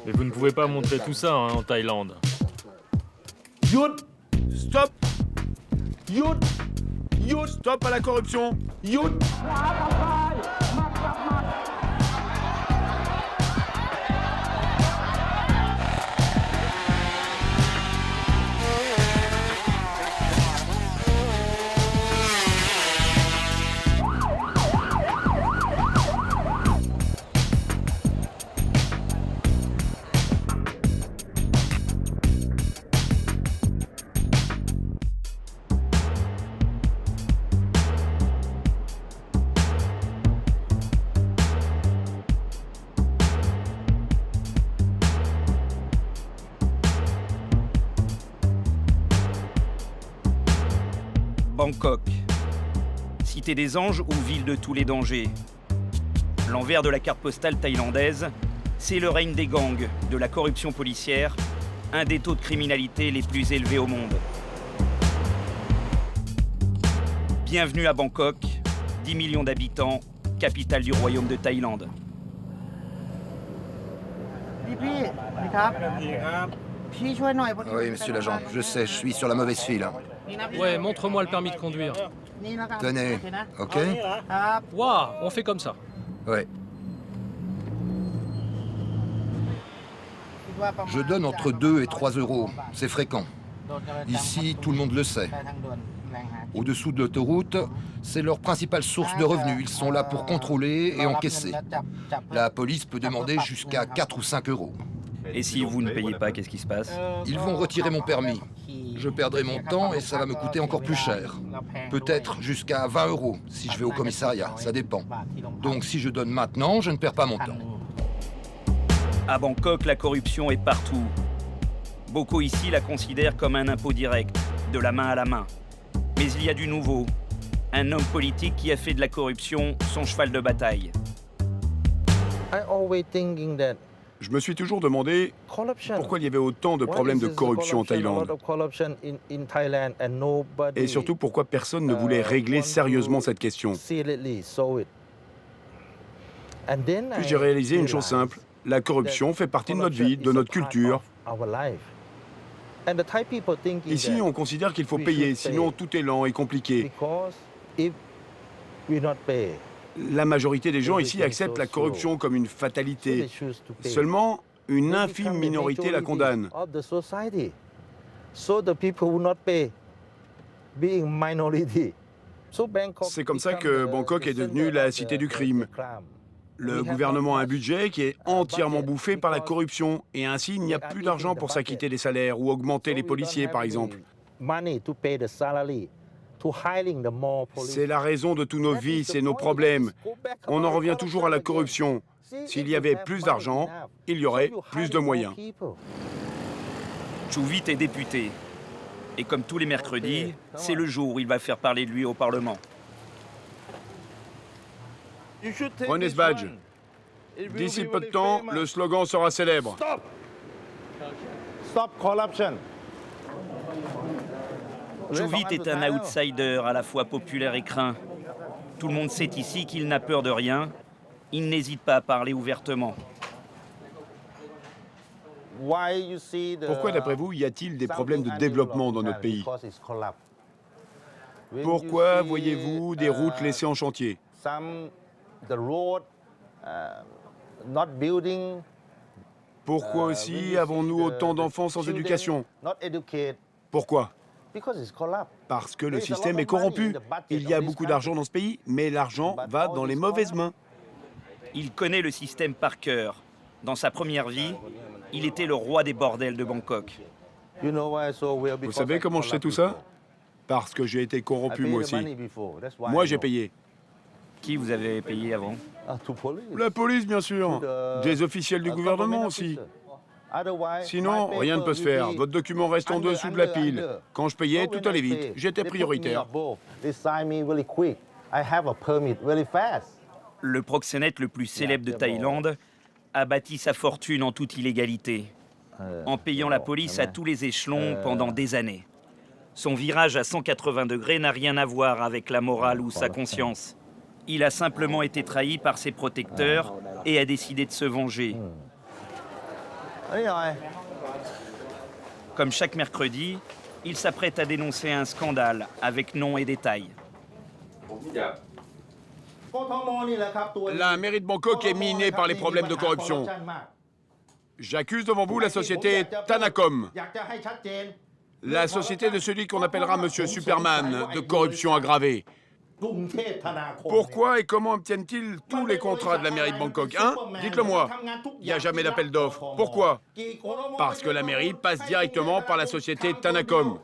Mais vous ne pouvez pas montrer tout ça hein, en Thaïlande. หยุด Stop หยุด Stop à la corruption หยุด Bangkok, cité des anges ou ville de tous les dangers. L'envers de la carte postale thaïlandaise, c'est le règne des gangs, de la corruption policière, un des taux de criminalité les plus élevés au monde. Bienvenue à Bangkok, 10 millions d'habitants, capitale du royaume de Thaïlande. Oui, monsieur l'agent, je sais, je suis sur la mauvaise file. Ouais, montre-moi le permis de conduire. Tenez, ok? Waouh, on fait comme ça. Ouais. Je donne entre 2 et 3 euros, c'est fréquent. Ici, tout le monde le sait. Au-dessous de l'autoroute, c'est leur principale source de revenus. Ils sont là pour contrôler et encaisser. La police peut demander jusqu'à 4 ou 5 euros. Et si vous ne payez pas, qu'est-ce qui se passe? Ils vont retirer mon permis. Je perdrai mon temps et ça va me coûter encore plus cher. Peut-être jusqu'à 20 euros si je vais au commissariat, ça dépend. Donc si je donne maintenant, je ne perds pas mon temps. À Bangkok, la corruption est partout. Beaucoup ici la considèrent comme un impôt direct, de la main à la main. Mais il y a du nouveau. Un homme politique qui a fait de la corruption son cheval de bataille. Je me suis toujours demandé pourquoi il y avait autant de problèmes de corruption en Thaïlande. Et surtout pourquoi personne ne voulait régler sérieusement cette question. Puis j'ai réalisé une chose simple. La corruption fait partie de notre vie, de notre culture. Ici, on considère qu'il faut payer, sinon tout est lent et compliqué. La majorité des gens ici acceptent la corruption comme une fatalité. Seulement, une infime minorité la condamne. C'est comme ça que Bangkok est devenue la cité du crime. Le gouvernement a un budget qui est entièrement bouffé par la corruption et ainsi il n'y a plus d'argent pour s'acquitter des salaires ou augmenter les policiers par exemple. C'est la raison de tous nos vices et nos problèmes. On en revient toujours à la corruption. S'il y avait plus d'argent, il y aurait plus de moyens. Chouvit est député. Et comme tous les mercredis, c'est le jour où il va faire parler de lui au Parlement. Prenez ce badge. D'ici peu de temps, le slogan sera célèbre. Stop corruption. Chouvit est un outsider à la fois populaire et craint. Tout le monde sait ici qu'il n'a peur de rien. Il n'hésite pas à parler ouvertement. Pourquoi, d'après vous, y a-t-il des problèmes de développement dans notre pays? Pourquoi voyez-vous des routes laissées en chantier? Pourquoi aussi avons-nous autant d'enfants sans éducation? Pourquoi? Parce que le système est corrompu. Il y a beaucoup d'argent dans ce pays, mais l'argent va dans les mauvaises mains. Il connaît le système par cœur. Dans sa première vie, il était le roi des bordels de Bangkok. Vous savez comment je sais tout ça? Parce que j'ai été corrompu moi aussi. Moi, j'ai payé. Qui vous avez payé avant? La police, bien sûr. Des officiels du gouvernement aussi. Sinon, rien ne peut se faire. Votre document reste en dessous de la pile. Quand je payais, tout allait vite. J'étais prioritaire. Le proxénète le plus célèbre de Thaïlande a bâti sa fortune en toute illégalité, en payant la police à tous les échelons pendant des années. Son virage à 180 degrés n'a rien à voir avec la morale ou sa conscience. Il a simplement été trahi par ses protecteurs et a décidé de se venger. Comme chaque mercredi, il s'apprête à dénoncer un scandale avec nom et détails. La mairie de Bangkok est minée par les problèmes de corruption. J'accuse devant vous la société Tanacom, la société de celui qu'on appellera Monsieur Superman, de corruption aggravée. Pourquoi et comment obtiennent-ils tous les contrats de la mairie de Bangkok, hein? Dites-le moi. Il n'y a jamais d'appel d'offres. Pourquoi? Parce que la mairie passe directement par la société Tanacom.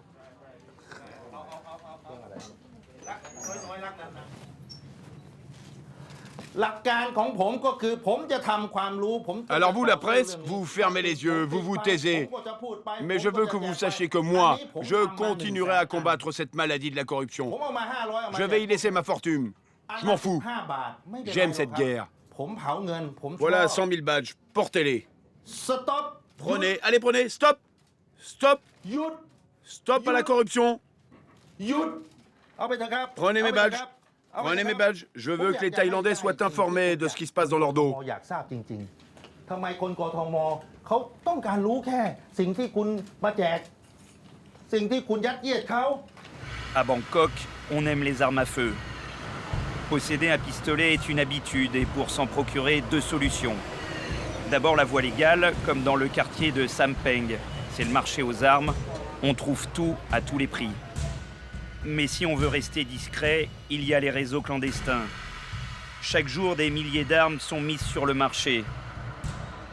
Alors vous, la presse, vous fermez les yeux, vous vous taisez. Mais je veux que vous sachiez que moi, je continuerai à combattre cette maladie de la corruption. Je vais y laisser ma fortune. Je m'en fous. J'aime cette guerre. Voilà 100 000 badges. Portez-les. Prenez. Allez, prenez. Stop. Stop. Stop à la corruption. Prenez mes badges. Prenez mes badges. Je veux que les Thaïlandais soient informés de ce qui se passe dans leur dos. À Bangkok, on aime les armes à feu. Posséder un pistolet est une habitude et pour s'en procurer, deux solutions. D'abord la voie légale, comme dans le quartier de Sampeng. C'est le marché aux armes. On trouve tout à tous les prix. Mais si on veut rester discret, il y a les réseaux clandestins. Chaque jour, des milliers d'armes sont mises sur le marché.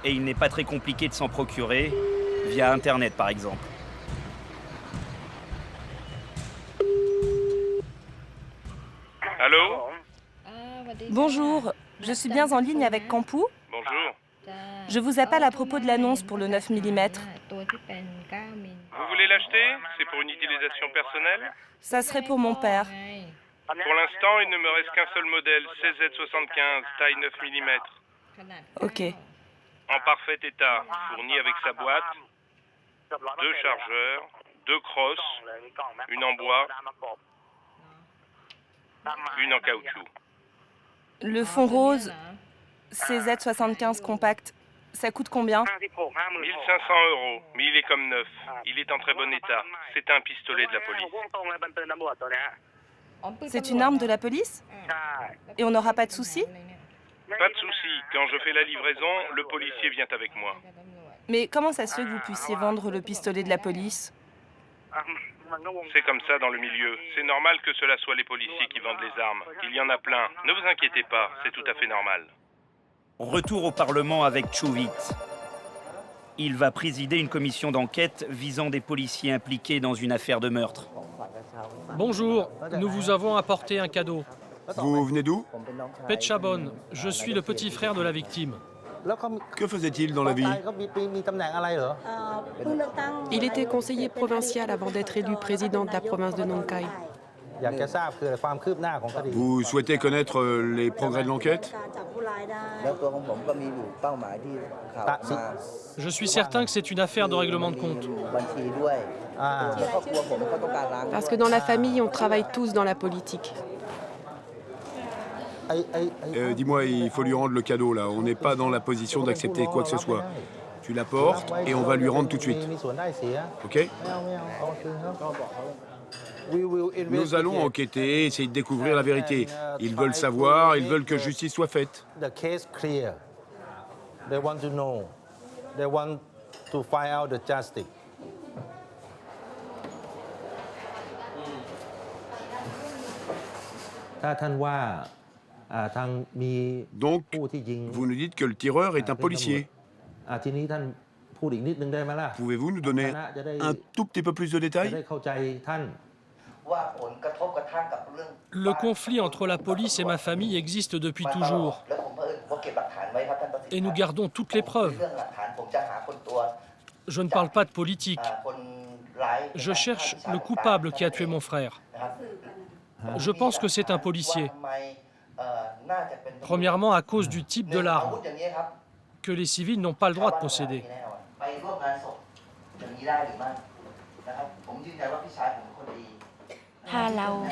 Et il n'est pas très compliqué de s'en procurer, via Internet par exemple. Allô? Bonjour, je suis bien en ligne avec Kampu. Bonjour. Je vous appelle à propos de l'annonce pour le 9 mm. Vous voulez l'acheter? C'est pour une utilisation personnelle? Ça serait pour mon père. Pour l'instant, il ne me reste qu'un seul modèle, CZ75, taille 9 mm. Ok. En parfait état, fourni avec sa boîte, 2 chargeurs, 2 crosses, une en bois, une en caoutchouc. Le fond rose, CZ75 compact, ça coûte combien? 1 500 €, mais il est comme neuf. Il est en très bon état. C'est un pistolet de la police. C'est une arme de la police? Et on n'aura pas de soucis? Pas de souci. Quand je fais la livraison, le policier vient avec moi. Mais comment ça se fait que vous puissiez vendre le pistolet de la police? C'est comme ça dans le milieu. C'est normal que cela soit les policiers qui vendent les armes. Il y en a plein. Ne vous inquiétez pas, c'est tout à fait normal. Retour au Parlement avec Chuvit. Il va présider une commission d'enquête visant des policiers impliqués dans une affaire de meurtre. Bonjour, nous vous avons apporté un cadeau. Vous venez d'où? Petchabon, je suis le petit frère de la victime. Que faisait-il dans la vie? Il était conseiller provincial avant d'être élu président de la province de Nong Khai. Vous souhaitez connaître les progrès de l'enquête? Je suis certain que c'est une affaire de règlement de compte. Parce que dans la famille, on travaille tous dans la politique. Dis-moi, il faut lui rendre le cadeau, là. On n'est pas dans la position d'accepter quoi que ce soit. Tu l'apportes et on va lui rendre tout de suite. OK? Nous allons enquêter, essayer de découvrir la vérité. Ils veulent savoir, ils veulent que justice soit faite. Donc, vous nous dites que le tireur est un policier. Pouvez-vous nous donner un tout petit peu plus de détails? Le conflit entre la police et ma famille existe depuis toujours. Et nous gardons toutes les preuves. Je ne parle pas de politique. Je cherche le coupable qui a tué mon frère. Je pense que c'est un policier. Premièrement, à cause du type de l'arme, que les civils n'ont pas le droit de posséder.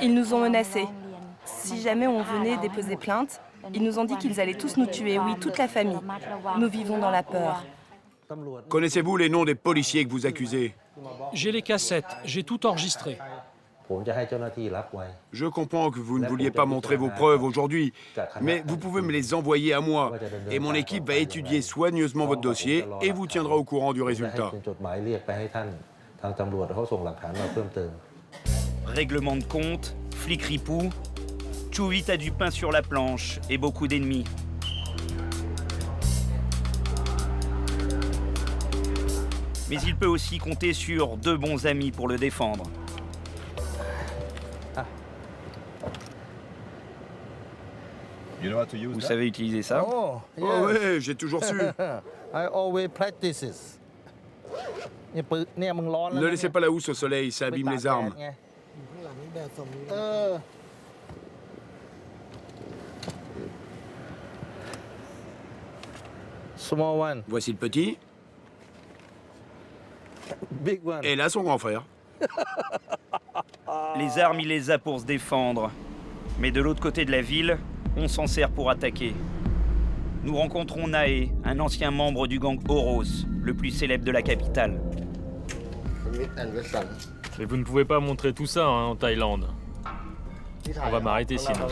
Ils nous ont menacés. Si jamais on venait déposer plainte, ils nous ont dit qu'ils allaient tous nous tuer, oui, toute la famille. Nous vivons dans la peur. Connaissez-vous les noms des policiers que vous accusez? J'ai les cassettes, j'ai tout enregistré. Je comprends que vous ne vouliez pas montrer vos preuves aujourd'hui, mais vous pouvez me les envoyer à moi, et mon équipe va étudier soigneusement votre dossier et vous tiendra au courant du résultat. Règlement de compte, flic ripou, Chouvit a du pain sur la planche et beaucoup d'ennemis. Mais il peut aussi compter sur 2 bons amis pour le défendre. Vous savez utiliser ça? Oh ouais, j'ai toujours su. Ne laissez pas la housse au soleil, ça abîme les armes. Voici le petit. Et là, son grand frère. Les armes, il les a pour se défendre. Mais de l'autre côté de la ville, on s'en sert pour attaquer. Nous rencontrons Nae, un ancien membre du gang Oros, le plus célèbre de la capitale. Mais vous ne pouvez pas montrer tout ça en Thaïlande. On va m'arrêter sinon.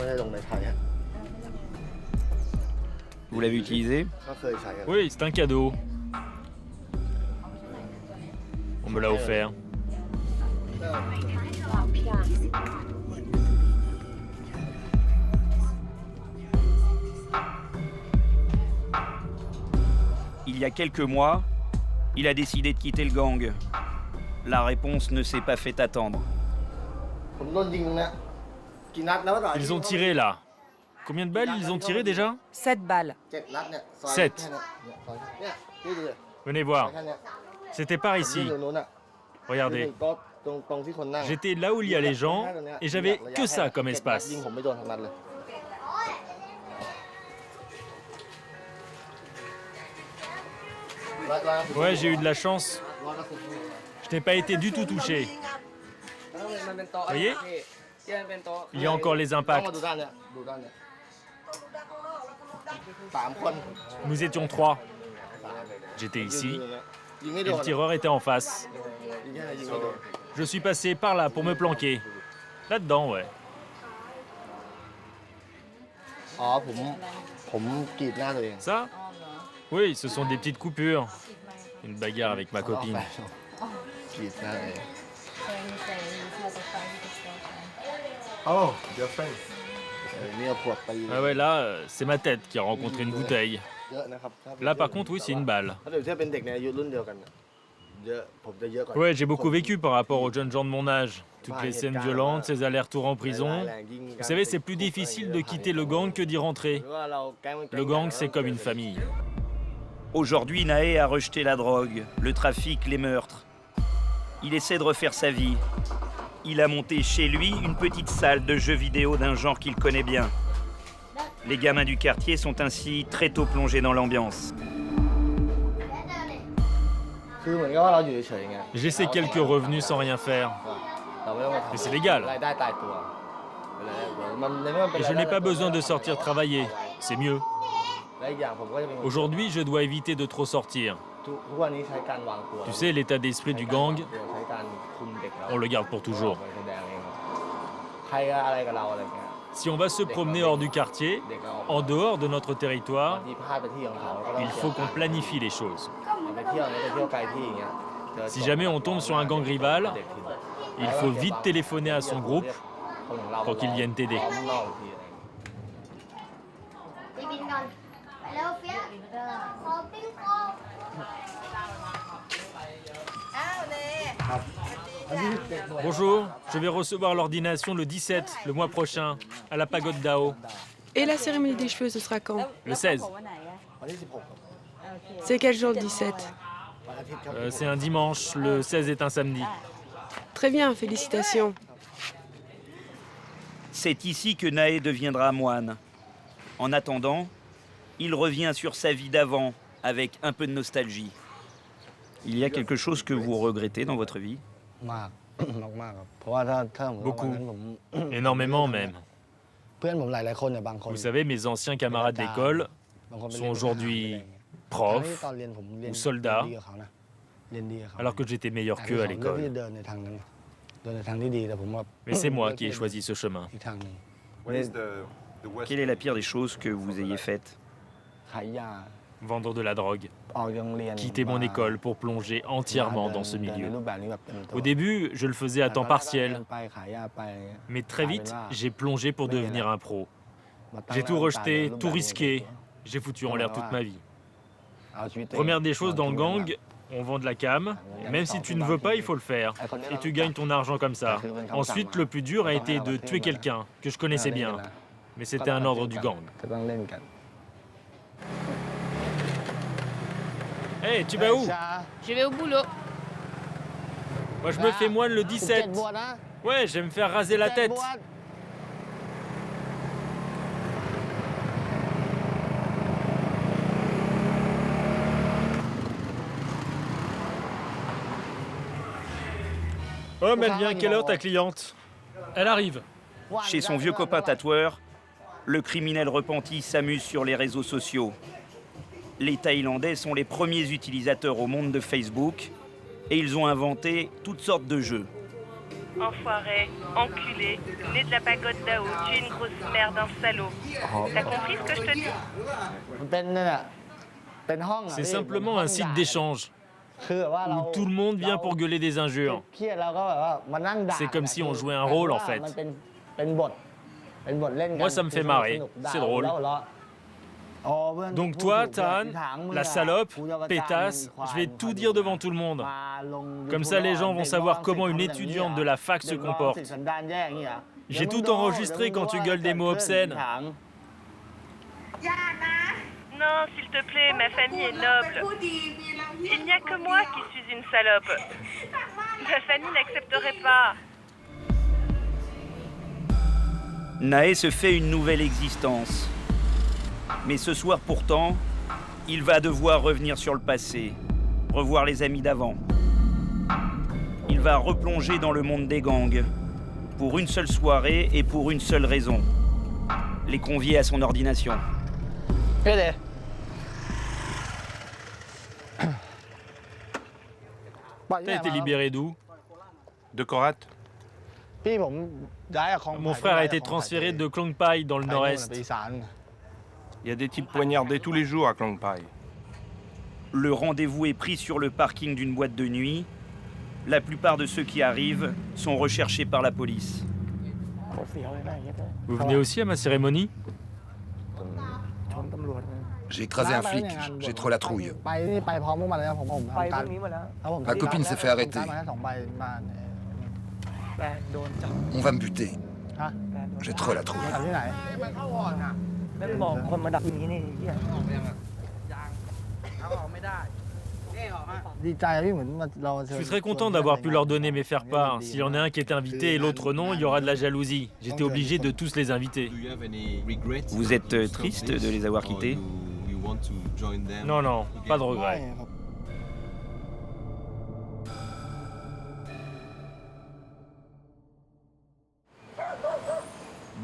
Vous l'avez utilisé? Oui, c'est un cadeau. On me l'a offert. Il y a quelques mois, il a décidé de quitter le gang. La réponse ne s'est pas fait attendre. Ils ont tiré là. Combien de balles ils ont tiré déjà? 7 balles. 7. Venez voir. C'était par ici. Regardez. J'étais là où il y a les gens et j'avais que ça comme espace. Ouais, j'ai eu de la chance. Je n'ai pas été du tout touché. Vous voyez? Il y a encore les impacts. Nous étions 3. J'étais ici et le tireur était en face. Je suis passé par là pour me planquer. Là-dedans, ouais. Ça? Oui, ce sont des petites coupures. Une bagarre avec ma copine. Oh, your friend. Ah ouais, là, c'est ma tête qui a rencontré une bouteille. Là, par contre, oui, c'est une balle. Ouais, j'ai beaucoup vécu par rapport aux jeunes gens de mon âge. Toutes les scènes violentes, ces allers-retours en prison. Vous savez, c'est plus difficile de quitter le gang que d'y rentrer. Le gang, c'est comme une famille. Aujourd'hui, Nae a rejeté la drogue, le trafic, les meurtres. Il essaie de refaire sa vie. Il a monté chez lui une petite salle de jeux vidéo d'un genre qu'il connaît bien. Les gamins du quartier sont ainsi très tôt plongés dans l'ambiance. J'essaie quelques revenus sans rien faire. Mais c'est légal. Et je n'ai pas besoin de sortir travailler. C'est mieux. Aujourd'hui, je dois éviter de trop sortir. Tu sais, l'état d'esprit du gang, on le garde pour toujours. Si on va se promener hors du quartier, en dehors de notre territoire, il faut qu'on planifie les choses. Si jamais on tombe sur un gang rival, il faut vite téléphoner à son groupe pour qu'ils viennent t'aider. Bonjour, je vais recevoir l'ordination le 17, le mois prochain, à la pagode Dao. Et la cérémonie des cheveux, ce sera quand? Le 16. C'est quel jour le 17? C'est un dimanche, le 16 est un samedi. Très bien, félicitations. C'est ici que Nae deviendra moine. En attendant, il revient sur sa vie d'avant avec un peu de nostalgie. Il y a quelque chose que vous regrettez dans votre vie? Beaucoup. Énormément même. Vous savez, mes anciens camarades d'école sont aujourd'hui prof ou soldat, alors que j'étais meilleur qu'eux à l'école. Mais c'est moi qui ai choisi ce chemin. Quelle est la pire des choses que vous ayez faites? Vendre de la drogue, quitter mon école pour plonger entièrement dans ce milieu. Au début, je le faisais à temps partiel, mais très vite, j'ai plongé pour devenir un pro. J'ai tout rejeté, tout risqué, j'ai foutu en l'air toute ma vie. Première des choses dans le gang, on vend de la cam. Même si tu ne veux pas, il faut le faire. Et tu gagnes ton argent comme ça. Ensuite, le plus dur a été de tuer quelqu'un que je connaissais bien. Mais c'était un ordre du gang. Hey, tu vas où? Je vais au boulot. Moi, je me fais moine le 17. Ouais, je vais me faire raser la tête. Oh, mais elle vient à quelle heure ta cliente? Elle arrive. Chez son vieux copain tatoueur, le criminel repenti s'amuse sur les réseaux sociaux. Les Thaïlandais sont les premiers utilisateurs au monde de Facebook et ils ont inventé toutes sortes de jeux. Enfoiré, enculé, né de la pagode d'Ao, tu es une grosse merde, un salaud. T'as compris ce que je te dis? C'est simplement un site d'échange où tout le monde vient pour gueuler des injures. C'est comme si on jouait un rôle en fait. Moi, ça me fait marrer, c'est drôle. Donc toi, Tan, la salope, pétasse, je vais tout dire devant tout le monde. Comme ça, les gens vont savoir comment une étudiante de la fac se comporte. J'ai tout enregistré quand tu gueules des mots obscènes. Non, s'il te plaît, ma famille est noble. Il n'y a que moi qui suis une salope. Ma famille n'accepterait pas. Nae se fait une nouvelle existence. Mais ce soir pourtant, il va devoir revenir sur le passé, revoir les amis d'avant. Il va replonger dans le monde des gangs, pour une seule soirée et pour une seule raison. Les convier à son ordination. T'as été libéré d'où? De Korat? Mon frère a été transféré de Klong Pai dans le nord-est. Il y a des types poignardés tous les jours à Klong Pai. Le rendez-vous est pris sur le parking d'une boîte de nuit. La plupart de ceux qui arrivent sont recherchés par la police. Vous venez aussi à ma cérémonie? J'ai écrasé un flic, j'ai trop la trouille. Ma copine s'est fait arrêter. On va me buter. J'ai trop la trouille. Je suis très content d'avoir pu leur donner mes faire-part. S'il y en a un qui est invité et l'autre non, il y aura de la jalousie. J'étais obligé de tous les inviter. Vous êtes triste de les avoir quittés? Non, non, pas de regret.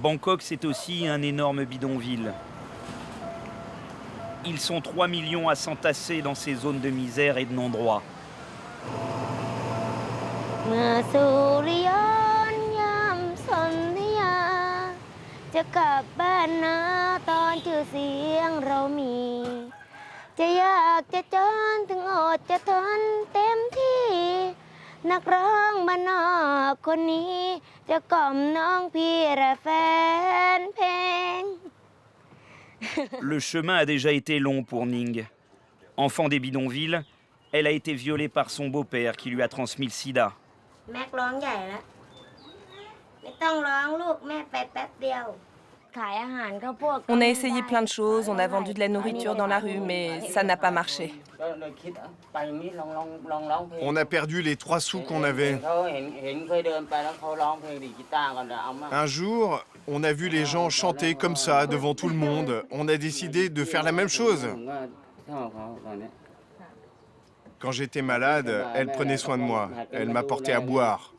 Bangkok, c'est aussi un énorme bidonville. Ils sont 3 millions à s'entasser dans ces zones de misère et de non-droit. Le chemin a déjà été long pour Ning. Enfant des bidonvilles, elle a été violée par son beau-père qui lui a transmis le sida. On a essayé plein de choses, on a vendu de la nourriture dans la rue, mais ça n'a pas marché. On a perdu les 3 sous qu'on avait. Un jour, on a vu les gens chanter comme ça devant tout le monde. On a décidé de faire la même chose. Quand j'étais malade, elle prenait soin de moi. Elle m'apportait à boire.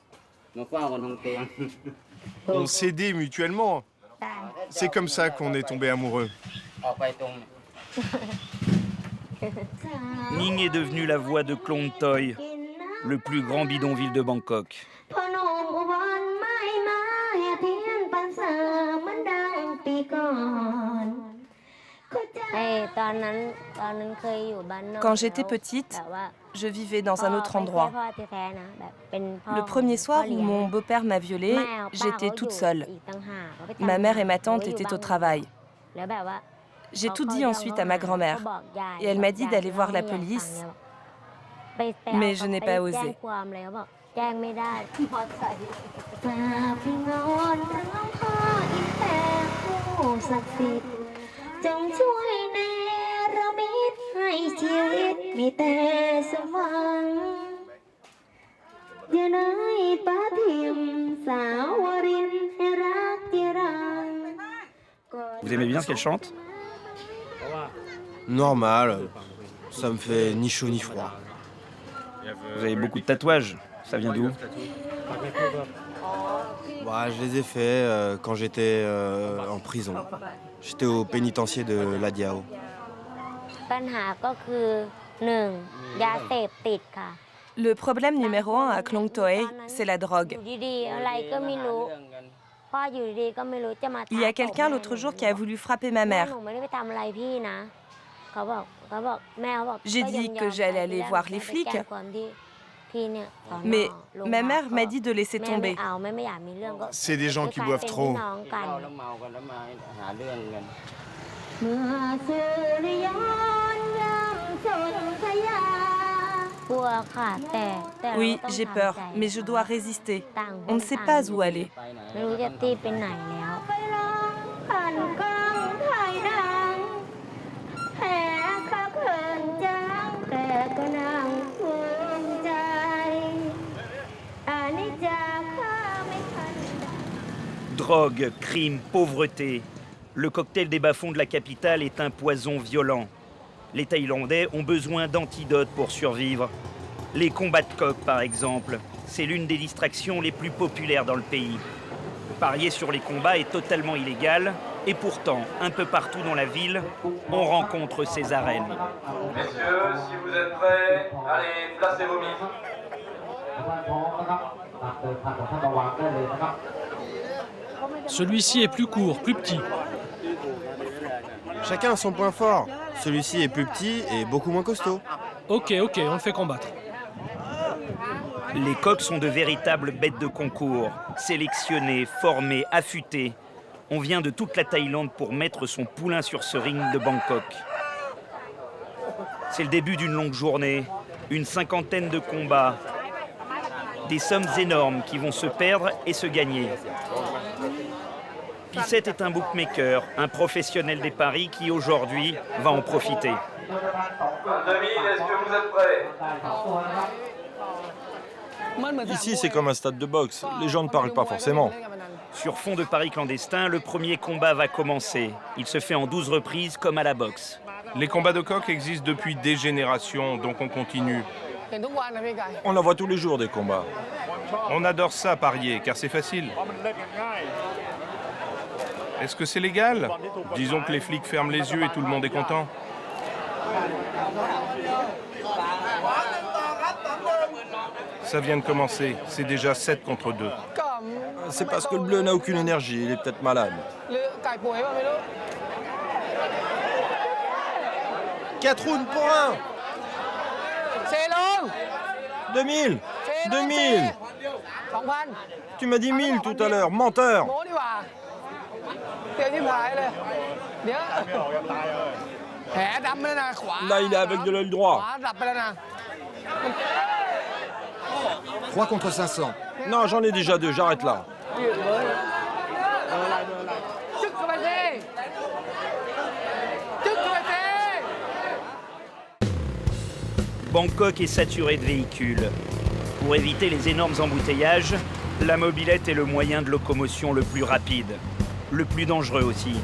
On s'aidait mutuellement. C'est comme ça qu'on est tombés amoureux. Ning est devenu la voix de Klong Toy, le plus grand bidonville de Bangkok. Quand j'étais petite, je vivais dans un autre endroit. Le premier soir où mon beau-père m'a violée, j'étais toute seule. Ma mère et ma tante étaient au travail. J'ai tout dit ensuite à ma grand-mère et elle m'a dit d'aller voir la police, mais je n'ai pas osé. Vous aimez bien ce qu'elle chante? Normal, ça me fait ni chaud ni froid. Vous avez beaucoup de tatouages, ça vient d'où? Bah, je les ai faits quand j'étais en prison. J'étais au pénitencier de La Diao. Le problème numéro 1 à Klong Toei, c'est la drogue. Il y a quelqu'un l'autre jour qui a voulu frapper ma mère. J'ai dit que j'allais aller voir les flics, mais ma mère m'a dit de laisser tomber. C'est des gens qui boivent trop. Oui, j'ai peur, mais je dois résister. On ne sait pas où aller. Drogue, crime, pauvreté. Le cocktail des bas-fonds de la capitale est un poison violent. Les Thaïlandais ont besoin d'antidotes pour survivre. Les combats de coqs, par exemple, c'est l'une des distractions les plus populaires dans le pays. Parier sur les combats est totalement illégal, et pourtant, un peu partout dans la ville, on rencontre ces arènes. Messieurs, si vous êtes prêts, allez, placez vos mises. Celui-ci est plus court, plus petit. Chacun a son point fort. Celui-ci est plus petit et beaucoup moins costaud. Ok, on le fait combattre. Les coqs sont de véritables bêtes de concours, sélectionnés, formés, affûtés. On vient de toute la Thaïlande pour mettre son poulain sur ce ring de Bangkok. C'est le début d'une longue journée, une cinquantaine de combats, des sommes énormes qui vont se perdre et se gagner. Pissette est un bookmaker, un professionnel des paris qui aujourd'hui va en profiter. 22 000, est-ce que vous êtes prêts? Ici, c'est comme un stade de boxe. Les gens ne parlent pas forcément. Sur fond de paris clandestins, le premier combat va commencer. Il se fait en 12 reprises comme à la boxe. Les combats de coqs existent depuis des générations, donc on continue. On en voit tous les jours des combats. On adore ça, parier, car c'est facile. Est-ce que c'est légal? Disons que les flics ferment les yeux et tout le monde est content. Ça vient de commencer. C'est déjà 7 contre 2. C'est parce que le bleu n'a aucune énergie. Il est peut-être malade. 4 rounds pour 1. 2000 2000. Tu m'as dit 1000 tout à l'heure, menteur. Là, il est avec de l'œil droit. 3 contre 500. Non, j'en ai déjà 2, j'arrête là. Bangkok est saturé de véhicules. Pour éviter les énormes embouteillages, la mobilette est le moyen de locomotion le plus rapide, le plus dangereux aussi.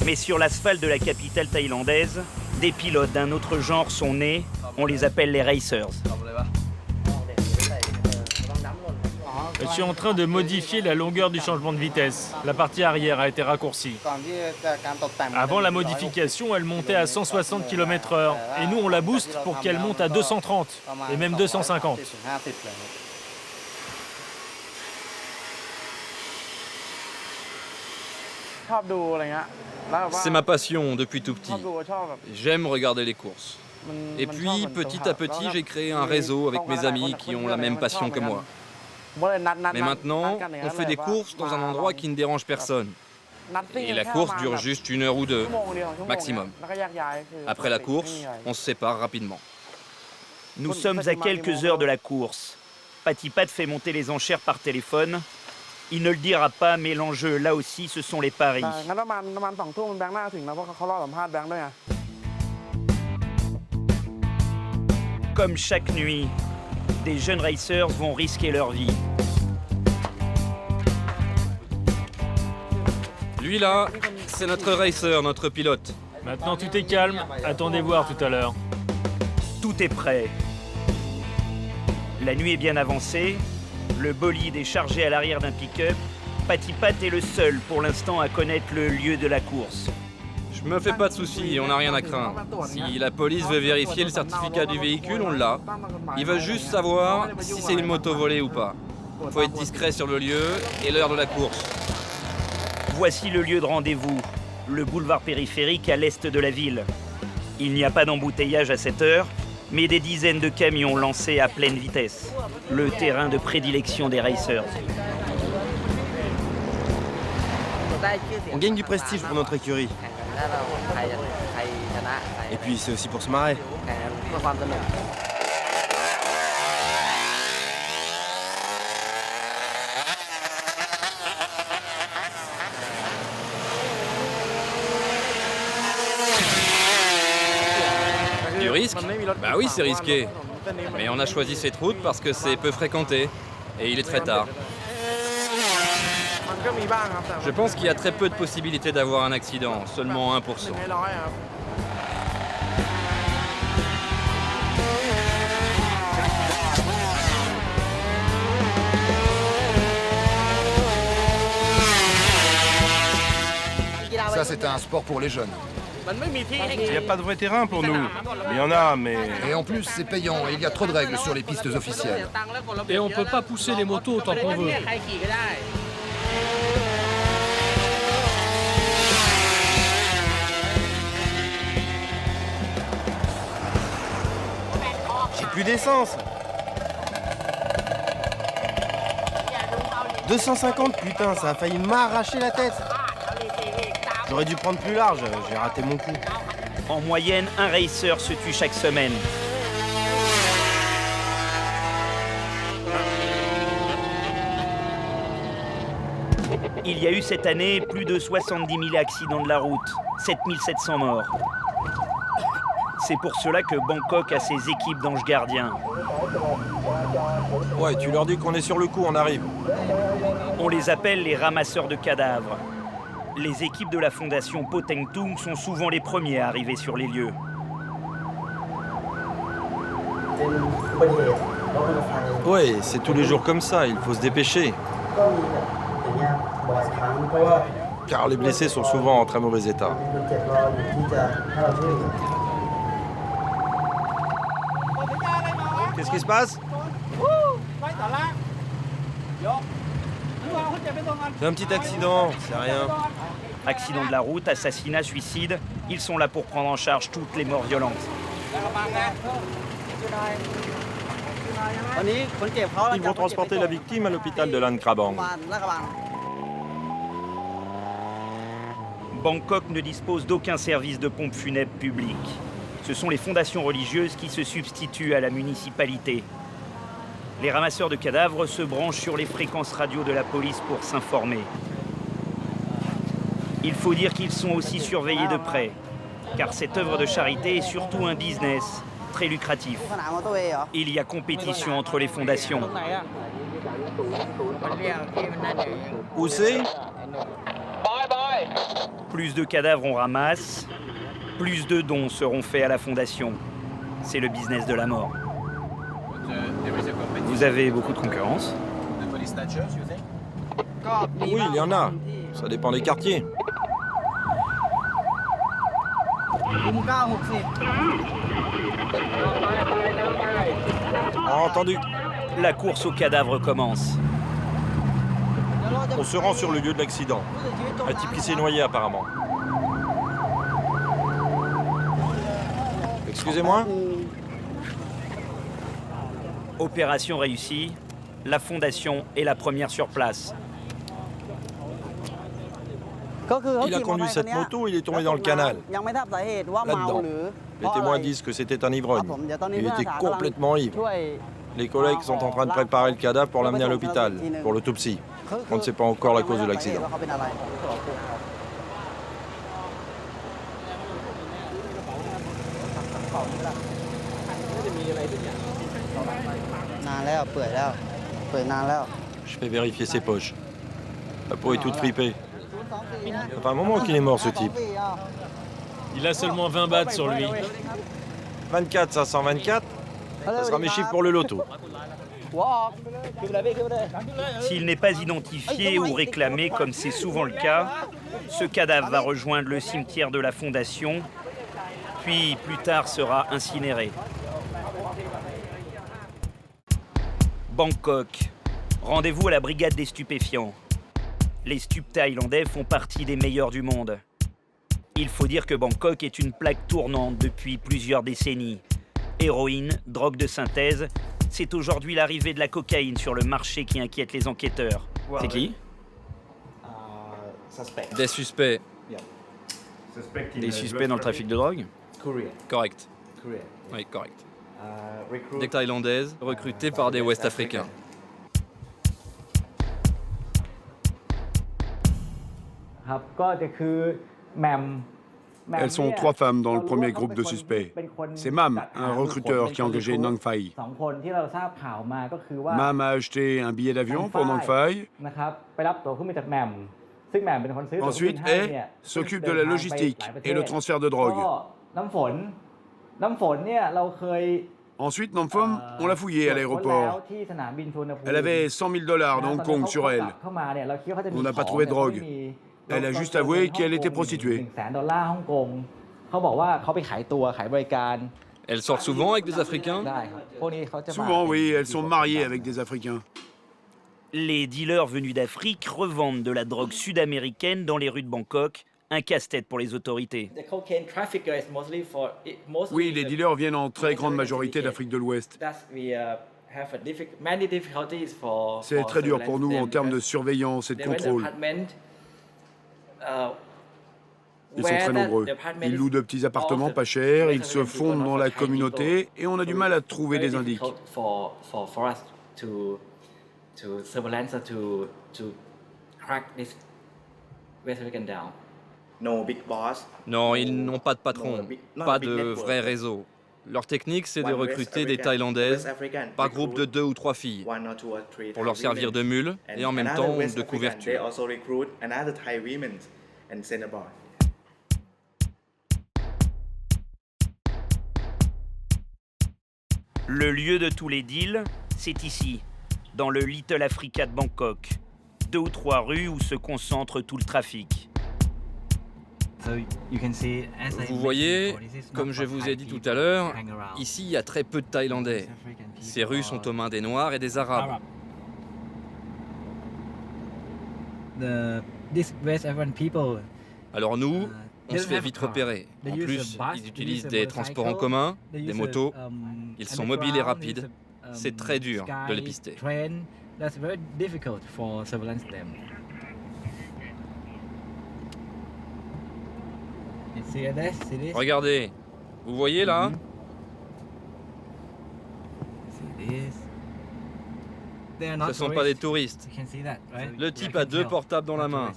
Mais sur l'asphalte de la capitale thaïlandaise, des pilotes d'un autre genre sont nés, on les appelle les racers. Je suis en train de modifier la longueur du changement de vitesse. La partie arrière a été raccourcie. Avant la modification, elle montait à 160 km/h. Et nous, on la booste pour qu'elle monte à 230 et même 250. C'est ma passion depuis tout petit. J'aime regarder les courses. Et puis, petit à petit, j'ai créé un réseau avec mes amis qui ont la même passion que moi. Mais maintenant, on fait des courses dans un endroit qui ne dérange personne. Et la course dure juste 1 heure ou 2, maximum. Après la course, on se sépare rapidement. Nous sommes à quelques heures de la course. Patipat fait monter les enchères par téléphone. Il ne le dira pas, mais l'enjeu, là aussi, ce sont les paris. Comme chaque nuit, des jeunes racers vont risquer leur vie. Lui là, c'est notre racer, notre pilote. Maintenant tout est calme, attendez voir tout à l'heure. Tout est prêt. La nuit est bien avancée, le bolide est chargé à l'arrière d'un pick-up. Patipat est le seul pour l'instant à connaître le lieu de la course. Je me fais pas de soucis, on n'a rien à craindre. Si la police veut vérifier le certificat du véhicule, on l'a. Ils veulent juste savoir si c'est une moto volée ou pas. Faut être discret sur le lieu et l'heure de la course. Voici le lieu de rendez-vous, le boulevard périphérique à l'est de la ville. Il n'y a pas d'embouteillage à cette heure, mais des dizaines de camions lancés à pleine vitesse. Le terrain de prédilection des racers. On gagne du prestige pour notre écurie. Et puis c'est aussi pour se marrer. Du risque? Bah oui, c'est risqué. Mais on a choisi cette route parce que c'est peu fréquenté. Et il est très tard. Je pense qu'il y a très peu de possibilités d'avoir un accident, seulement 1%. Ça, c'est un sport pour les jeunes. Il n'y a pas de vrai terrain pour nous. Il y en a, mais... Et en plus, c'est payant et il y a trop de règles sur les pistes officielles. Et on peut pas pousser les motos autant qu'on veut. J'ai plus d'essence. 250, putain, ça a failli m'arracher la tête. J'aurais dû prendre plus large, j'ai raté mon coup. En moyenne, un racer se tue chaque semaine. Il y a eu cette année plus de 70 000 accidents de la route, 7 700 morts. C'est pour cela que Bangkok a ses équipes d'anges gardiens. Ouais, tu leur dis qu'on est sur le coup, on arrive. On les appelle les ramasseurs de cadavres. Les équipes de la fondation Poteng Tung sont souvent les premiers à arriver sur les lieux. Ouais, c'est tous les jours comme ça, il faut se dépêcher. Car les blessés sont souvent en très mauvais état. Qu'est-ce qui se passe? C'est un petit accident, c'est rien. Accident de la route, assassinat, suicide, ils sont là pour prendre en charge toutes les morts violentes. Ils vont transporter la victime à l'hôpital de Lan Krabang. Bangkok ne dispose d'aucun service de pompe funèbre public. Ce sont les fondations religieuses qui se substituent à la municipalité. Les ramasseurs de cadavres se branchent sur les fréquences radio de la police pour s'informer. Il faut dire qu'ils sont aussi surveillés de près, car cette œuvre de charité est surtout un business très lucratif. Il y a compétition entre les fondations. Où c'est? Plus de cadavres on ramasse, plus de dons seront faits à la fondation. C'est le business de la mort. Vous avez beaucoup de concurrence? Oui, il y en a. Ça dépend des quartiers. Entendu. La course au cadavre commence. On se rend sur le lieu de l'accident. Un type qui s'est noyé apparemment. Excusez-moi. Opération réussie. La fondation est la première sur place. Il a conduit cette moto, il est tombé dans le canal. Là-dedans. Les témoins disent que c'était un ivrogne. Il était complètement ivre. Les collègues sont en train de préparer le cadavre pour l'amener à l'hôpital, pour l'autopsie. On ne sait pas encore la cause de l'accident. Je vais vérifier ses poches. La peau est toute fripée. Ça fait un moment qu'il est mort, ce type. Il a seulement 20 bahts sur lui. 24, 524, ça sera mes chiffres pour le loto. S'il n'est pas identifié ou réclamé, comme c'est souvent le cas, ce cadavre va rejoindre le cimetière de la Fondation, puis plus tard sera incinéré. Bangkok. Rendez-vous à la brigade des stupéfiants. Les stupes thaïlandais font partie des meilleurs du monde. Il faut dire que Bangkok est une plaque tournante depuis plusieurs décennies. Héroïne, drogue de synthèse, c'est aujourd'hui l'arrivée de la cocaïne sur le marché qui inquiète les enquêteurs. C'est qui? Des suspects. Des suspects dans le trafic de drogue? Correct. Oui, correct. Des Thaïlandaises recrutées par des Ouest-Africains. Elles sont 3 femmes dans le premier groupe de suspects. C'est Mam, un recruteur qui a engagé Nang Phai. Mam a acheté un billet d'avion pour Nang Phai. Ensuite, He s'occupe de la logistique et le transfert de drogue. Ensuite, Namphom, on l'a fouillée à l'aéroport. Elle avait $100 000 de Hong Kong sur elle. On n'a pas trouvé de drogue. Elle a juste avoué qu'elle était prostituée. Elles sortent souvent avec des Africains? Souvent, oui, elles sont mariées avec des Africains. Les dealers venus d'Afrique revendent de la drogue sud-américaine dans les rues de Bangkok, un casse-tête pour les autorités. Oui, les dealers viennent en très grande majorité d'Afrique de l'Ouest. C'est très dur pour nous en termes de surveillance et de contrôle. Ils sont très nombreux. Ils louent de petits appartements pas chers, ils se fondent dans la communauté et on a du mal à trouver des indices. Non, ils n'ont pas de patron, pas de vrai réseau. Leur technique, c'est de recruter des Thaïlandaises par groupe de 2 ou 3 filles pour leur servir de mules et en même temps de couverture. Le lieu de tous les deals, c'est ici, dans le Little Africa de Bangkok. 2 ou 3 rues où se concentre tout le trafic. Vous voyez, comme je vous ai dit tout à l'heure, ici il y a très peu de Thaïlandais. Ces rues sont aux mains des Noirs et des Arabes. Alors nous, on se fait vite repérer. En plus, ils utilisent des transports en commun, des motos. Ils sont mobiles et rapides. C'est très dur de les pister. Regardez, vous voyez là? Ce ne sont pas des touristes. Le type a 2 portables dans la main.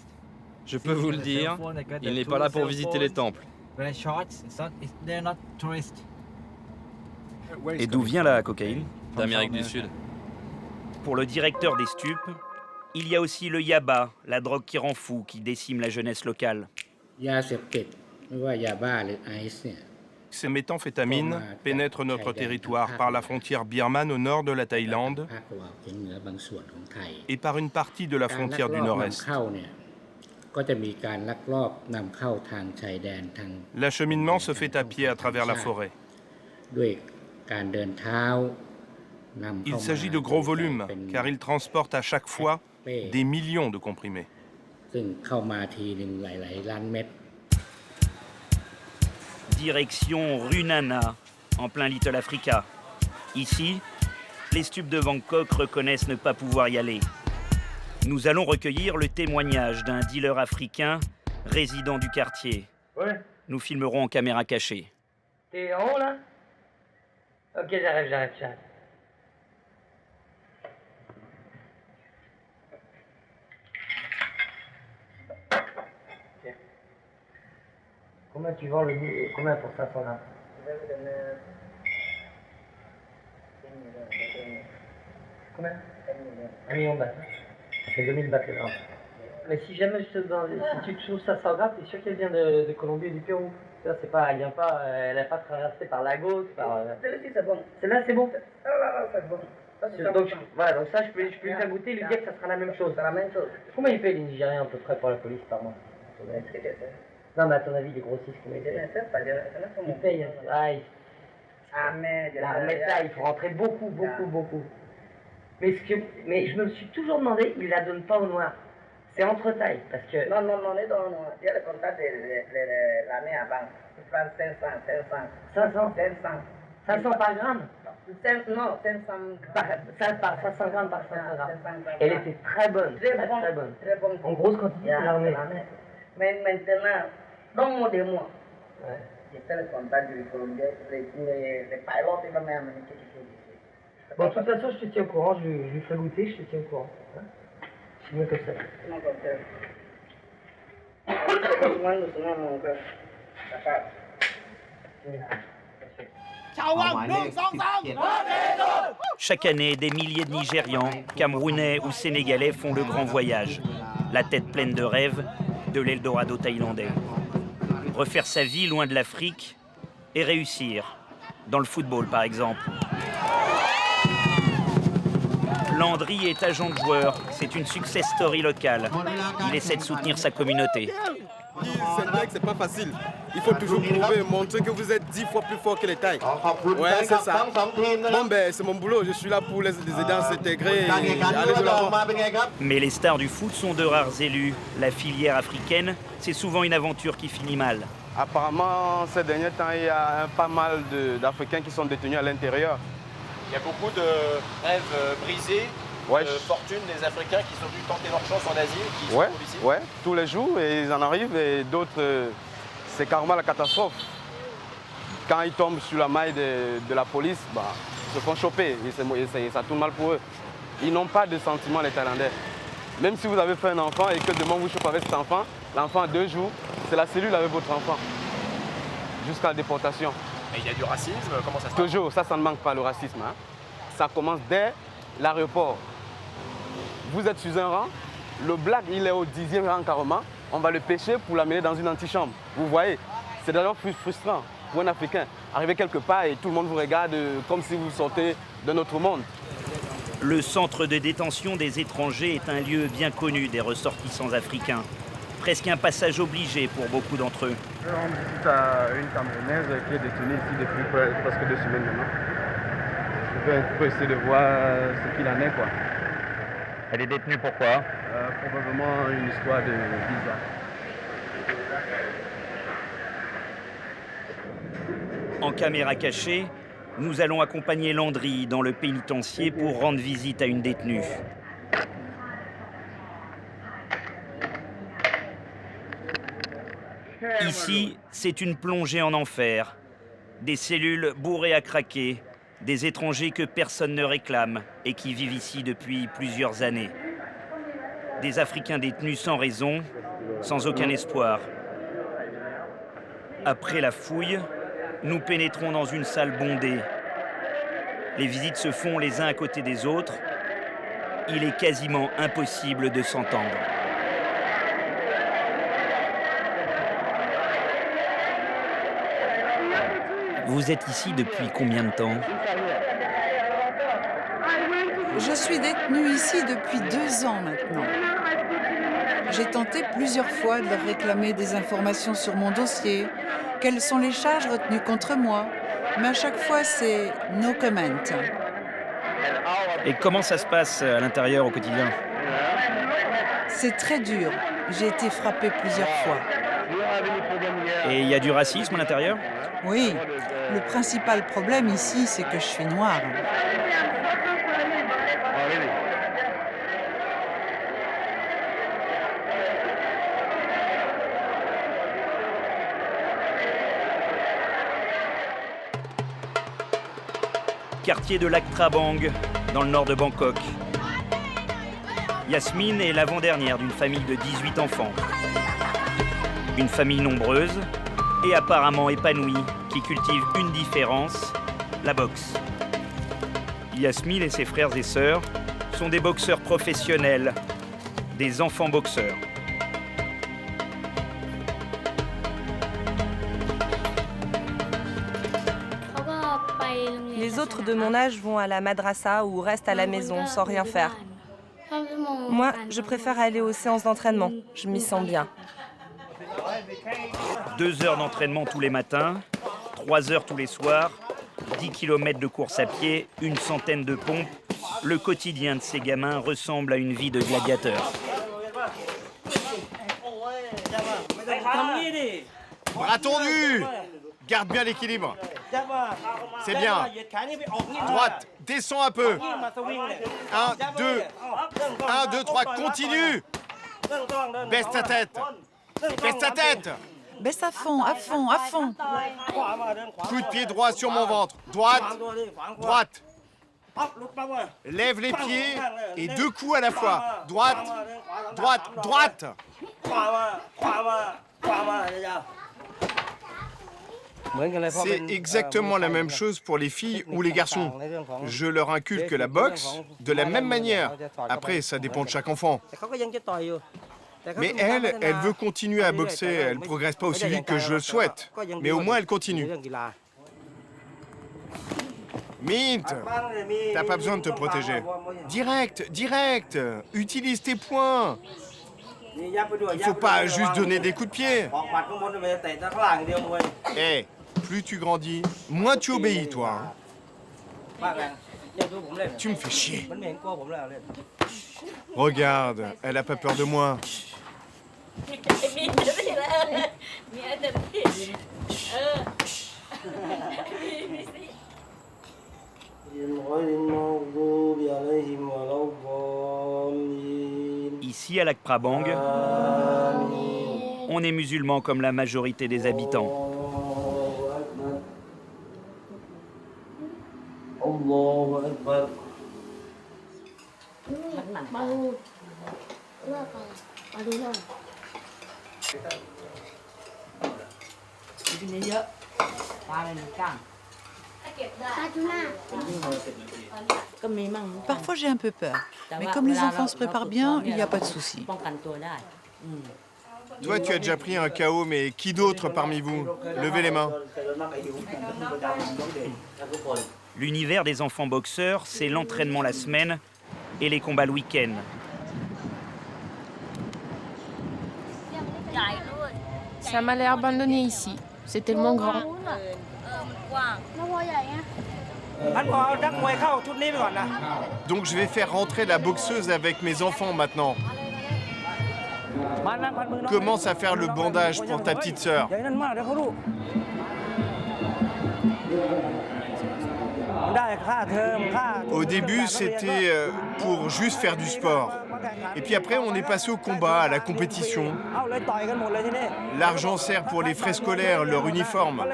Je peux vous le dire, il n'est pas là pour visiter les temples. Et d'où vient la cocaïne? D'Amérique du Sud. Pour le directeur des stupes, il y a aussi le yaba, la drogue qui rend narcotiques et méthamphétamines pénètrent notre territoire par la frontière birmane au nord de la Thaïlande et par une partie de la frontière du nord-est. L'acheminement se fait à pied à travers la forêt. Il s'agit de gros volumes, car ils transportent à chaque fois des millions de comprimés. Direction Runana, en plein Little Africa. Ici, les stupes de Bangkok reconnaissent ne pas pouvoir y aller. Nous allons recueillir le témoignage d'un dealer africain résident du quartier. Ouais. Nous filmerons en caméra cachée. T'es en haut, là? Ok, j'arrive. Okay. Combien tu vends combien pour 500 grammes? Combien? 1 million de bahts. Ça fait 2000 bahts le gramme. Mais si jamais si tu te trouves 500 grammes, t'es sûr qu'elle vient de Colombie et du Pérou? Ça, c'est pas, elle n'a pas traversé par Lagos, par... Celle-ci, c'est bon. Celle-là, c'est bon? Là, c'est bon. Donc, voilà, donc ça, je peux lui faire goûter, lui dire que ça sera la même chose. C'est la même chose. Combien ils payent les Nigériens à peu près pour la police par mois? Non, mais à ton avis, les grossistes, combien ils payent? Ils payent. Mais ça, il faut rentrer beaucoup. Mais je me suis toujours demandé, ils la donnent pas au noir. C'est entre tailles, parce que... Non, on est dans le noir. Il y a le contact de l'année avant. Tu prends 500. 500 par gramme? Non, 500 grammes par 500 grammes. Elle était très bonne. Très bonne. En grosse quantité, c'est l'armée. Mais maintenant, dans des mois, j'ai fait le contact du Colombien, les pilotes, ils vont m'amener quelque chose ici. Bon, de toute façon, je te tiens au courant, je lui fais goûter, je te tiens au courant. C'est mieux comme ça. Non, comme ça. Chaque année, des milliers de Nigérians, Camerounais ou Sénégalais font le grand voyage, la tête pleine de rêves, de l'Eldorado thaïlandais. Refaire sa vie loin de l'Afrique et réussir, dans le football par exemple. Landry est agent de joueur, c'est une success story locale. Il essaie de soutenir sa communauté. C'est vrai que c'est pas facile. Il faut toujours prouver, montrer que vous êtes 10 fois plus fort que les Thaïs. Ouais, c'est ça. Bon, ben, c'est mon boulot. Je suis là pour les aider à s'intégrer et aller de l'avant. Mais les stars du foot sont de rares élus. La filière africaine, c'est souvent une aventure qui finit mal. Apparemment, ces derniers temps, il y a pas mal d'Africains qui sont détenus à l'intérieur. Il y a beaucoup de rêves brisés, de fortune des Africains qui sont venus tenter leur chance en Asie, qui se trouvent ici. Ouais, tous les jours, et ils en arrivent, et d'autres, c'est carrément la catastrophe. Quand ils tombent sur la maille de la police, ils se font choper, et ça tourne mal pour eux. Ils n'ont pas de sentiments, les Thaïlandais. Même si vous avez fait un enfant et que demain vous chopez avec cet enfant, l'enfant a 2 jours, c'est la cellule avec votre enfant, jusqu'à la déportation. Mais il y a du racisme, comment ça se passe? Toujours, ça ne manque pas le racisme. Hein. Ça commence dès l'aéroport. Vous êtes sur un rang, le black il est au 10e rang carrément, on va le pêcher pour l'amener dans une antichambre. Vous voyez, c'est d'ailleurs frustrant pour un Africain. Arriver quelque part et tout le monde vous regarde comme si vous sortez d'un autre monde. Le centre de détention des étrangers est un lieu bien connu des ressortissants africains. Presque un passage obligé pour beaucoup d'entre eux. On visite une Camerounaise qui est détenue ici depuis presque 2 semaines maintenant. Je vais un peu essayer de voir ce qu'il en est, quoi. Elle est détenue pourquoi? Probablement une histoire de visa. En caméra cachée, nous allons accompagner Landry dans le pénitencier pour rendre visite à une détenue. Ici, c'est une plongée en enfer. Des cellules bourrées à craquer, des étrangers que personne ne réclame et qui vivent ici depuis plusieurs années. Des Africains détenus sans raison, sans aucun espoir. Après la fouille, nous pénétrons dans une salle bondée. Les visites se font les uns à côté des autres. Il est quasiment impossible de s'entendre. Vous êtes ici depuis combien de temps? Je suis détenue ici depuis 2 ans maintenant. J'ai tenté plusieurs fois de leur réclamer des informations sur mon dossier, quelles sont les charges retenues contre moi, mais à chaque fois c'est « no comment ». Et comment ça se passe à l'intérieur au quotidien? C'est très dur. J'ai été frappée plusieurs fois. Et il y a du racisme à l'intérieur? Oui. Le principal problème ici, c'est que je suis noire. Quartier de Lac Prabang, dans le nord de Bangkok. Yasmine est l'avant-dernière d'une famille de 18 enfants. Une famille nombreuse et apparemment épanouie qui cultive une différence, la boxe. Yasmine et ses frères et sœurs sont des boxeurs professionnels, des enfants boxeurs. Les autres de mon âge vont à la madrasa ou restent à la maison sans rien faire. Moi, je préfère aller aux séances d'entraînement. Je m'y sens bien. 2 heures d'entraînement tous les matins, 3 heures tous les soirs, 10 km de course à pied, une centaine de pompes. Le quotidien de ces gamins ressemble à une vie de gladiateur. Bras tendus! Garde bien l'équilibre. C'est bien. Droite, descends un peu. 1, 2, 1, 2, 3, continue. Baisse ta tête. Baisse ta tête. Baisse à fond, à fond, à fond. Coup de pied droit sur mon ventre. Droite, droite. Lève les pieds et 2 coups à la fois. Droite, droite, droite. C'est exactement la même chose pour les filles ou les garçons. Je leur inculque la boxe de la même manière. Après, ça dépend de chaque enfant. Mais elle veut continuer à boxer. Elle ne progresse pas aussi vite que je le souhaite. Mais au moins, elle continue. Mint, t'as pas besoin de te protéger. Direct, direct. Utilise tes poings. Il faut pas juste donner des coups de pied. Hé, plus tu grandis, moins tu obéis, toi. Tu me fais chier. Regarde, elle a pas peur de moi. Ici, à Lac Prabang, on est musulman comme la majorité des habitants. Parfois, j'ai un peu peur. Mais comme les enfants se préparent bien, il n'y a pas de souci. Toi, tu as déjà pris un KO, mais qui d'autre parmi vous? Levez les mains. L'univers des enfants boxeurs, c'est l'entraînement la semaine et les combats le week-end. Ça m'a l'air abandonné ici. C'est tellement grand. Donc je vais faire rentrer la boxeuse avec mes enfants maintenant. Commence à faire le bandage pour ta petite sœur. Au début, c'était pour juste faire du sport. Et puis après, on est passé au combat, à la compétition. L'argent sert pour les frais scolaires, leur uniforme.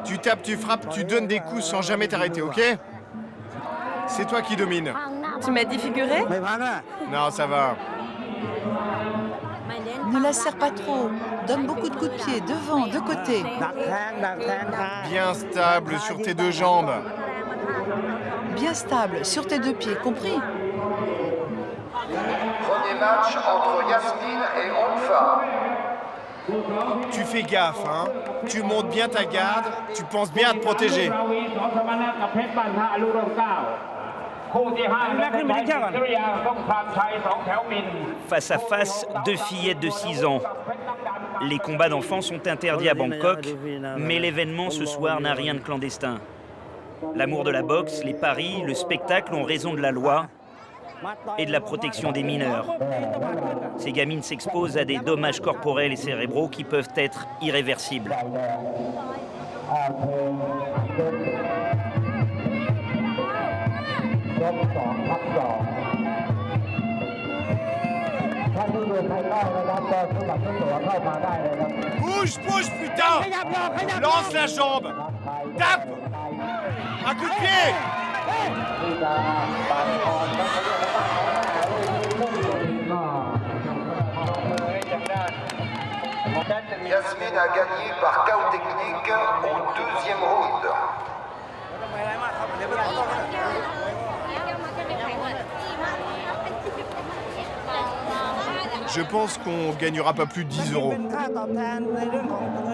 Tu tapes, tu frappes, tu donnes des coups sans jamais t'arrêter, ok? C'est toi qui domines. Tu m'as défiguré? Non, ça va. Ne la serre pas trop. Donne beaucoup de coups de pied, devant, de côté. Bien stable sur tes 2 jambes. Bien stable, sur tes 2 pieds, compris? Premier match entre Yasmine et Onfa. Tu fais gaffe, hein. Tu montes bien ta garde, tu penses bien à te protéger. Face à face, deux fillettes de 6 ans. Les combats d'enfants sont interdits à Bangkok, mais l'événement ce soir n'a rien de clandestin. L'amour de la boxe, les paris, le spectacle ont raison de la loi et de la protection des mineurs. Ces gamines s'exposent à des dommages corporels et cérébraux qui peuvent être irréversibles. Bouge, bouge, putain! Lance la jambe! Tape! Un coup de pied! Yasmine a gagné par chaos technique au 2e round. Je pense qu'on gagnera pas plus de 10 €.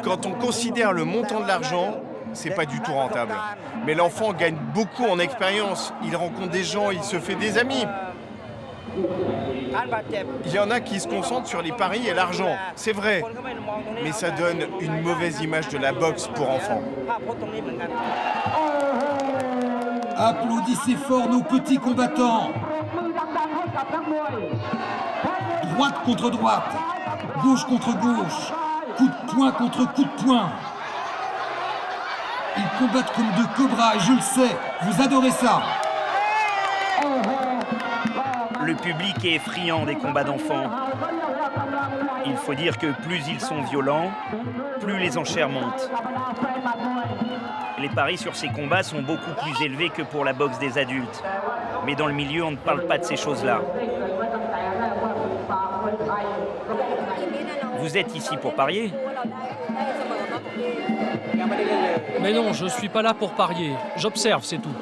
Quand on considère le montant de l'argent, c'est pas du tout rentable. Mais l'enfant gagne beaucoup en expérience. Il rencontre des gens, il se fait des amis. Il y en a qui se concentrent sur les paris et l'argent, c'est vrai. Mais ça donne une mauvaise image de la boxe pour enfants. Applaudissez fort nos petits combattants. Droite contre droite, gauche contre gauche, coup de poing contre coup de poing. Ils combattent comme deux cobras et je le sais, vous adorez ça. Le public est friand des combats d'enfants. Il faut dire que plus ils sont violents, plus les enchères montent. Les paris sur ces combats sont beaucoup plus élevés que pour la boxe des adultes. Mais dans le milieu, on ne parle pas de ces choses-là. Vous êtes ici pour parier? Mais non, je suis pas là pour parier. J'observe, c'est tout.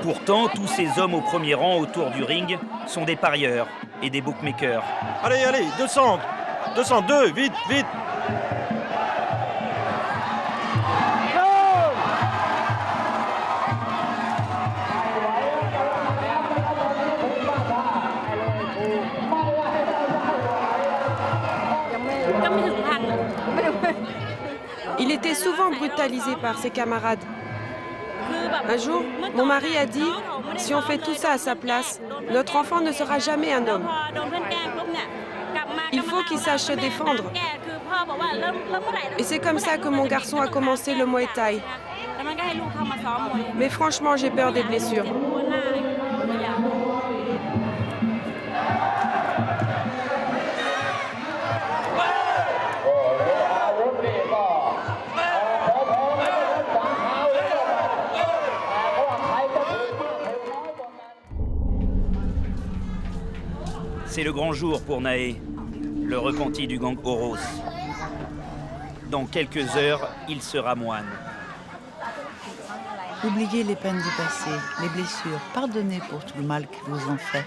Pourtant, tous ces hommes au premier rang autour du ring sont des parieurs et des bookmakers. Allez, allez, 200, 202, vite, vite. Il était souvent brutalisé par ses camarades. Un jour, mon mari a dit « Si on fait tout ça à sa place, notre enfant ne sera jamais un homme. Il faut qu'il sache se défendre. » Et c'est comme ça que mon garçon a commencé le Muay Thai. Mais franchement, j'ai peur des blessures. C'est le grand jour pour Nae, le repenti du gang Oros. Dans quelques heures, il sera moine. Oubliez les peines du passé, les blessures. Pardonnez pour tout le mal qu'ils vous ont fait.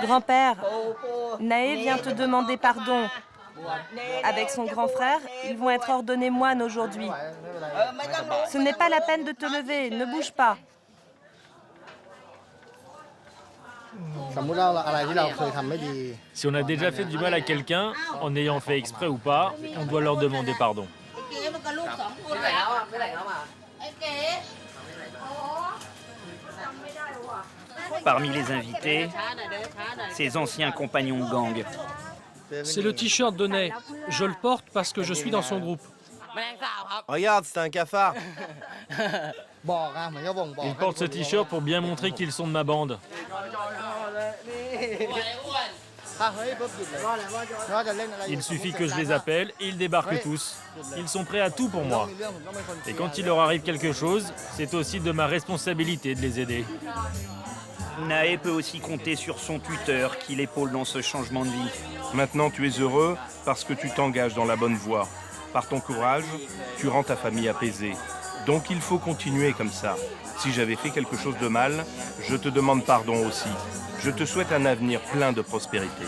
Grand-père, Nae vient te demander pardon. Avec son grand frère, ils vont être ordonnés moines aujourd'hui. Ce n'est pas la peine de te lever, ne bouge pas. Si on a déjà fait du mal à quelqu'un, en ayant fait exprès ou pas, on doit leur demander pardon. Parmi les invités, ses anciens compagnons de gang. C'est le t-shirt de Nae. Je le porte parce que je suis dans son groupe. Regarde, c'est un cafard. Ils portent ce t-shirt pour bien montrer qu'ils sont de ma bande. Il suffit que je les appelle et ils débarquent tous. Ils sont prêts à tout pour moi. Et quand il leur arrive quelque chose, c'est aussi de ma responsabilité de les aider. Nae peut aussi compter sur son tuteur qui l'épaule dans ce changement de vie. Maintenant, tu es heureux parce que tu t'engages dans la bonne voie. Par ton courage, tu rends ta famille apaisée. Donc il faut continuer comme ça. Si j'avais fait quelque chose de mal, je te demande pardon aussi. Je te souhaite un avenir plein de prospérité.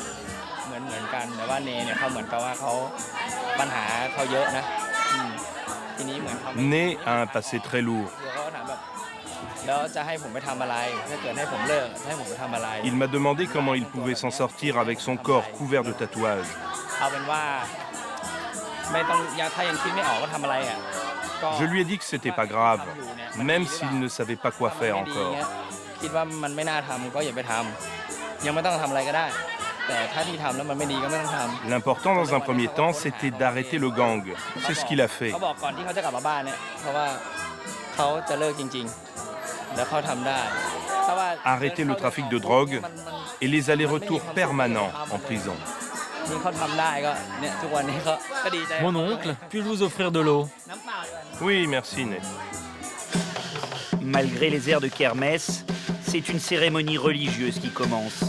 Né a un passé très lourd. Il m'a demandé comment il pouvait s'en sortir avec son corps couvert de tatouages. Je lui ai dit que c'était pas grave, même s'il ne savait pas quoi faire encore. L'important dans un premier temps, c'était d'arrêter le gang. C'est ce qu'il a fait. Arrêter le trafic de drogue et les allers-retours permanents en prison. Mon oncle, puis-je vous offrir de l'eau? Oui, merci, Né. Malgré les airs de kermesse, c'est une cérémonie religieuse qui commence.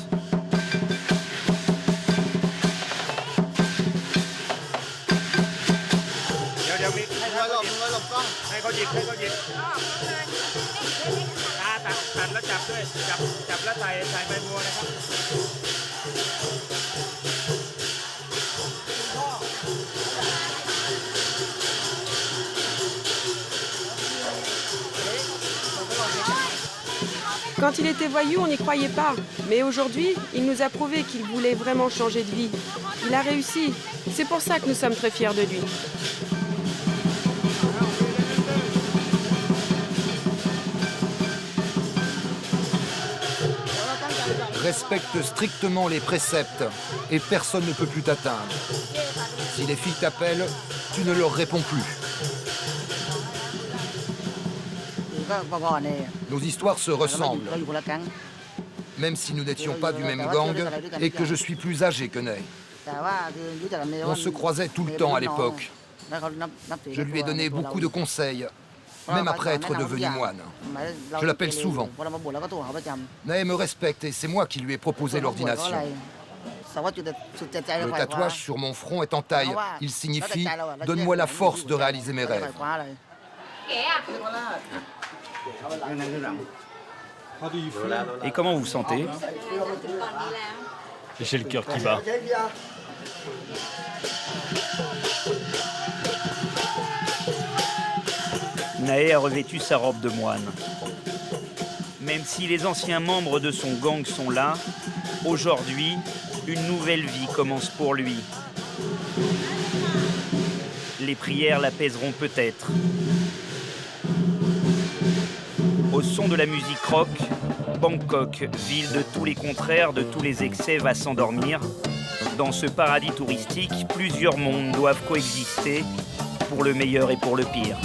Quand il était voyou, on n'y croyait pas. Mais aujourd'hui, il nous a prouvé qu'il voulait vraiment changer de vie. Il a réussi. C'est pour ça que nous sommes très fiers de lui. Respecte strictement les préceptes et personne ne peut plus t'atteindre. Si les filles t'appellent, tu ne leur réponds plus. Nos histoires se ressemblent, même si nous n'étions pas du même gang et que je suis plus âgé que Ney. On se croisait tout le temps à l'époque. Je lui ai donné beaucoup de conseils, même après être devenu moine. Je l'appelle souvent. Ney me respecte et c'est moi qui lui ai proposé l'ordination. Le tatouage sur mon front est en taille. Il signifie « Donne-moi la force de réaliser mes rêves ». Et comment vous vous sentez? J'ai le cœur qui bat. Naé a revêtu sa robe de moine. Même si les anciens membres de son gang sont là, aujourd'hui, une nouvelle vie commence pour lui. Les prières l'apaiseront peut-être. Au son de la musique rock, Bangkok, ville de tous les contraires, de tous les excès, va s'endormir. Dans ce paradis touristique, plusieurs mondes doivent coexister, pour le meilleur et pour le pire.